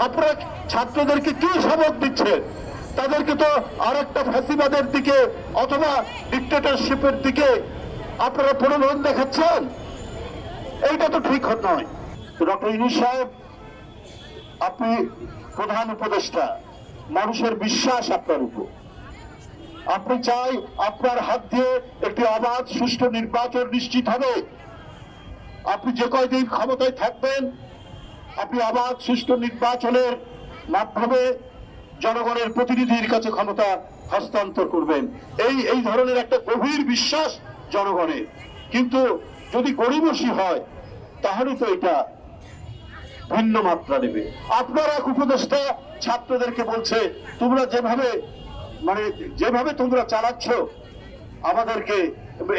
আপনারা ছাত্রদেরকে কি সবক দিচ্ছেন? তাদেরকে তো আরেকটা ফ্যাসিবাদের দিকে অথবা ডিক্টেটরশিপের দিকে আপনারা প্রলোভন দেখাচ্ছেন। এইটা তো ঠিক নয়। ডক্টর ইউনূস সাহেব, আপনি প্রধান উপদেষ্টা, মানুষের বিশ্বাস আপনার উপর। আপনি চাই আপনার হাত দিয়ে একটি অবাধ সুষ্ঠু নির্বাচন নিশ্চিত হবে। আপনি যে কয়দিন ক্ষমতায় থাকবেন, আপনি অবাধ সুষ্ঠু নির্বাচনের মাধ্যমে জনগণের প্রতিনিধির কাছে ক্ষমতা হস্তান্তর করবেন। এই ধরনের একটা গভীর বিশ্বাস জনগণের। কিন্তু যদি গড়িমসি হয় তাহলে তো এটা ভিন্ন মাত্রা নেবে। আপনার এক উপদেষ্টা ছাত্রদেরকে বলছে, তোমরা যেভাবে তোমরা চালাচ্ছ আমাদেরকে,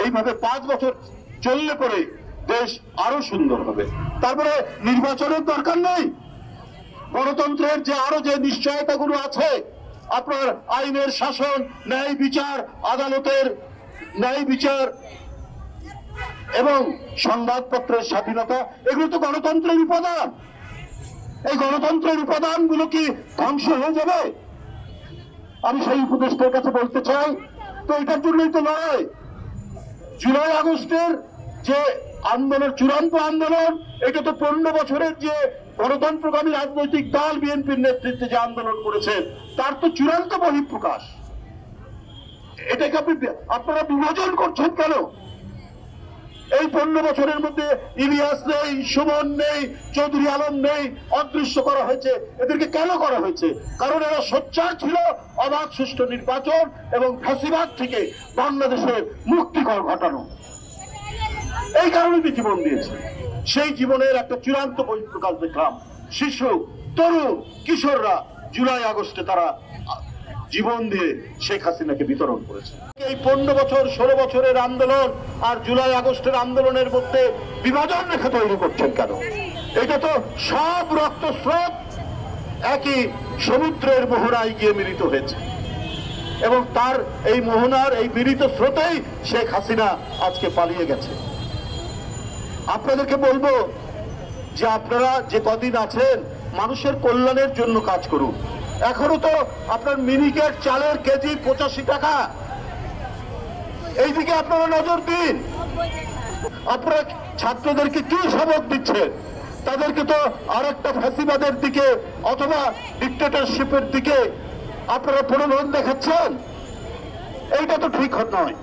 এইভাবে 5 বছর চললে পরে দেশ আরো সুন্দর হবে। তারপরে নির্বাচনের দরকার নেই। গণতন্ত্রের যে নিশ্চয়তাগুলো আছে, আপনার আইনের শাসন, ন্যায় বিচার, আদালতের ন্যায় বিচার এবং সংবাদপত্রের স্বাধীনতা, এগুলো তো গণতন্ত্রের উপাদান। এই গণতন্ত্রের উপাদানগুলো কি ধ্বংস হয়ে যাবে? আমি সেই উপদেষ্টার কাছে বলতে চাই, তো এটার জন্যই তো নয়। জুলাই আগস্টের যে আন্দোলন, চূড়ান্ত আন্দোলন, এটা তো 15 বছরের যে গণতন্ত্রগামী রাজনৈতিক দল বিএনপির নেতৃত্বে যে আন্দোলন করেছেন, তার তো চূড়ান্ত বহিঃপ্রকাশ। এটাকে আপনারা বিভাজন করছেন কেন? এই 15 বছরের মধ্যে ইলিয়াস নেই, সুমন নেই, চৌধুরী আলম নেই, অদৃশ্য করা হয়েছে। এদেরকে কেন করা হয়েছে? কারণ এরা সোচ্চার ছিল অবাধ সুষ্ঠু নির্বাচন এবং ফ্যাসিবাদ থেকে বাংলাদেশের মুক্তিকর ঘটানো। এই কারণে জীবন দিয়েছে। সেই জীবনের একটা চূড়ান্ত বহিঃপ্রকাশ দেখলাম। শিশু, তরুণ, কিশোররা জুলাই আগস্টে তারা জীবন দিয়ে শেখ হাসিনাকে বিতরণ করেছে। এই 15 বছর 16 বছরের আন্দোলন আর জুলাই আগস্টের আন্দোলনের মধ্যে বিভাজন রেখা তৈরি করছেন কেন? এটা তো সব রক্তস্রোত একই সমুদ্রের মোহনায় গিয়ে মিলিত হয়েছে এবং তার এই মোহনার এই মিলিত স্রোতেই শেখ হাসিনা আজকে পালিয়ে গেছে। আপনাদেরকে বলবো যে আপনারা যে কদিন আছেন মানুষের কল্যাণের জন্য কাজ করুন। এখনো তো আপনার মিনিকেট চালের কেজি 85 টাকা, এইদিকে আপনারা নজর দিন। আপনারা ছাত্রদেরকে কি সবক দিচ্ছেন? তাদেরকে তো আরেকটা ফ্যাসিবাদের দিকে অথবা ডিক্টেটরশিপের দিকে আপনারা প্রলোভন দেখাচ্ছেন। এইটা তো ঠিক নয়।